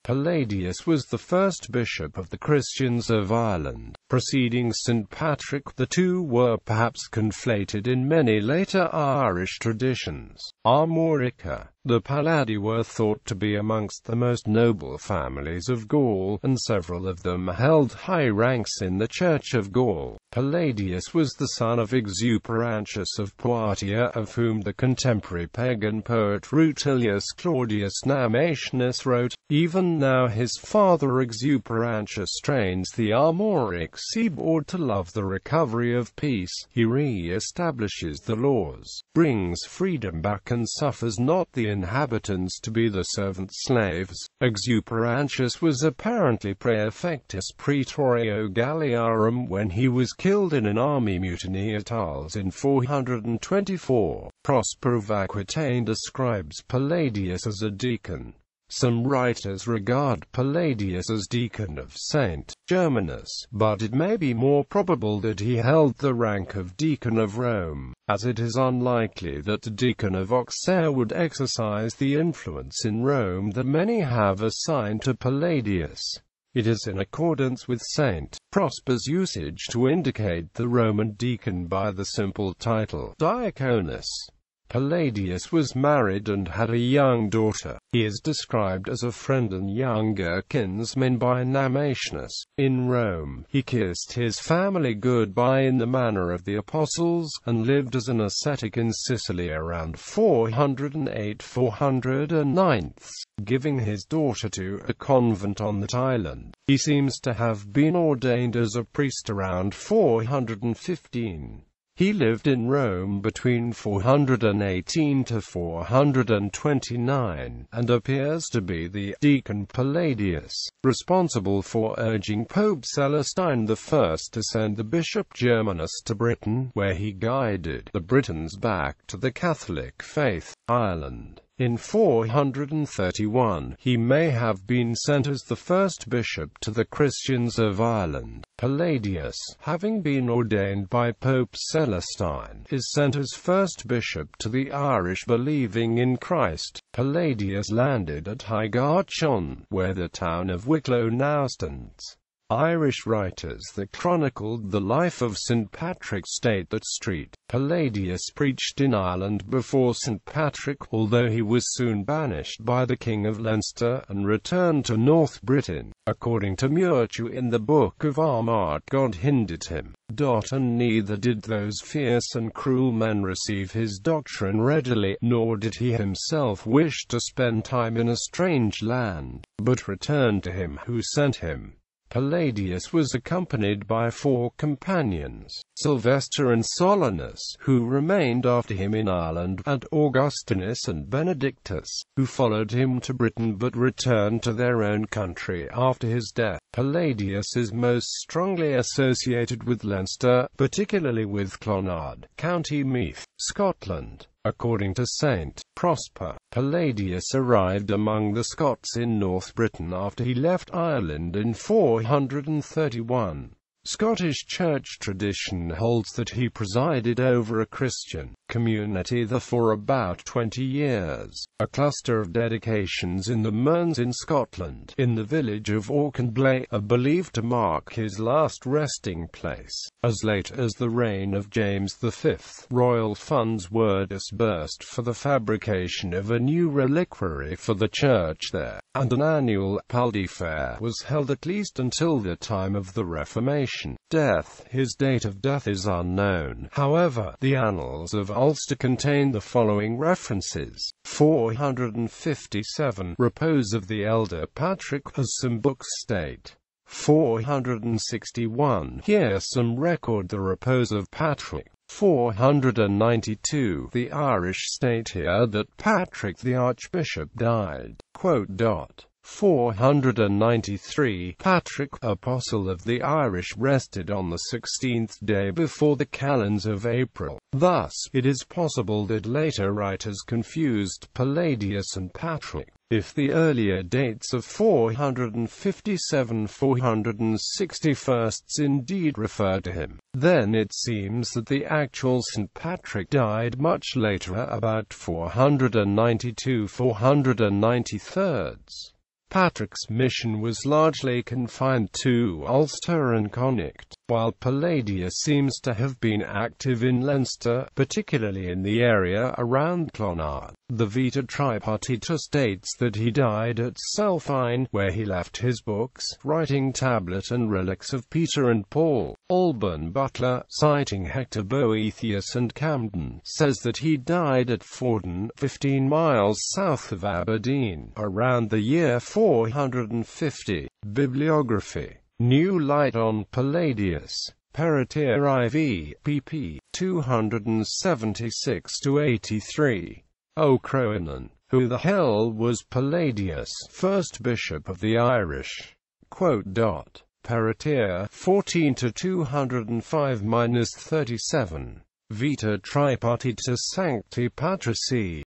Palladius was the first bishop of the Christians of Ireland, preceding St. Patrick. The two were perhaps conflated in many later Irish traditions. Armorica. The Palladi were thought to be amongst the most noble families of Gaul, and several of them held high ranks in the Church of Gaul. Palladius was the son of Exuperantius of Poitiers, of whom the contemporary pagan poet Rutilius Claudius Nammatius wrote, "Even now his father Exuperantius strains the Armoric seaboard to love the recovery of peace. He re-establishes the laws, brings freedom back, and suffers not the inhabitants to be the servant slaves." Exuperantius was apparently praefectus praetorio Galliarum when he was killed in an army mutiny at Arles in 424. Prosper of Aquitaine describes Palladius as a deacon. Some writers regard Palladius as deacon of Saint Germanus, but it may be more probable that he held the rank of deacon of Rome, as it is unlikely that the deacon of Auxerre would exercise the influence in Rome that many have assigned to Palladius. It is in accordance with St. Prosper's usage to indicate the Roman deacon by the simple title diaconus. Palladius was married and had a young daughter. He is described as a friend and younger kinsman by Nammatius. In Rome, he kissed his family goodbye in the manner of the apostles, and lived as an ascetic in Sicily around 408–409, giving his daughter to a convent on that island. He seems to have been ordained as a priest around 415. He lived in Rome between 418 to 429, and appears to be the deacon Palladius, responsible for urging Pope Celestine I to send the Bishop Germanus to Britain, where he guided the Britons back to the Catholic faith. Ireland. In 431, he may have been sent as the first bishop to the Christians of Ireland. Palladius, having been ordained by Pope Celestine, is sent as first bishop to the Irish believing in Christ. Palladius landed at Highgarchon, where the town of Wicklow now stands. Irish writers that chronicled the life of St. Patrick state that St. Palladius preached in Ireland before St. Patrick, although he was soon banished by the King of Leinster and returned to North Britain. According to Murchu in the Book of Armagh, God hindered him, and neither did those fierce and cruel men receive his doctrine readily, nor did he himself wish to spend time in a strange land, but returned to him who sent him. Palladius was accompanied by 4 companions, Sylvester and Solanus, who remained after him in Ireland, and Augustinus and Benedictus, who followed him to Britain but returned to their own country after his death. Palladius is most strongly associated with Leinster, particularly with Clonard, County Meath, Scotland. According to St. Prosper, Palladius arrived among the Scots in North Britain after he left Ireland in 431. Scottish church tradition holds that he presided over a Christian community there for about 20 years. A cluster of dedications in the Mearns in Scotland, in the village of Auchenblay, are believed to mark his last resting place. As late as the reign of James V, royal funds were disbursed for the fabrication of a new reliquary for the church there, and an annual Palladi fair was held at least until the time of the Reformation. His date of death is unknown. However, the Annals of Ulster contain the following references. 457, repose of the elder Patrick, as some books state. 461, here some record the repose of Patrick. 492, the Irish state here that Patrick the Archbishop died. 493, Patrick, Apostle of the Irish, rested on the 16th day before the calends of April. Thus, it is possible that later writers confused Palladius and Patrick. If the earlier dates of 457–461 indeed refer to him, then it seems that the actual St. Patrick died much later, about 492–493. Patrick's mission was largely confined to Ulster and Connacht, while Palladius seems to have been active in Leinster, particularly in the area around Clonard. The Vita Tripartita states that he died at Selfine, where he left his books, writing tablet and relics of Peter and Paul. Alban Butler, citing Hector Boethius and Camden, says that he died at Fordon, 15 miles south of Aberdeen, around the year 450. Bibliography. New Light on Palladius. Peritier IV, pp. 276-83. O'Croanan. Who the hell was Palladius, first bishop of the Irish? Peritier, 14-205-37. Vita Tripartita Sancti Patrici.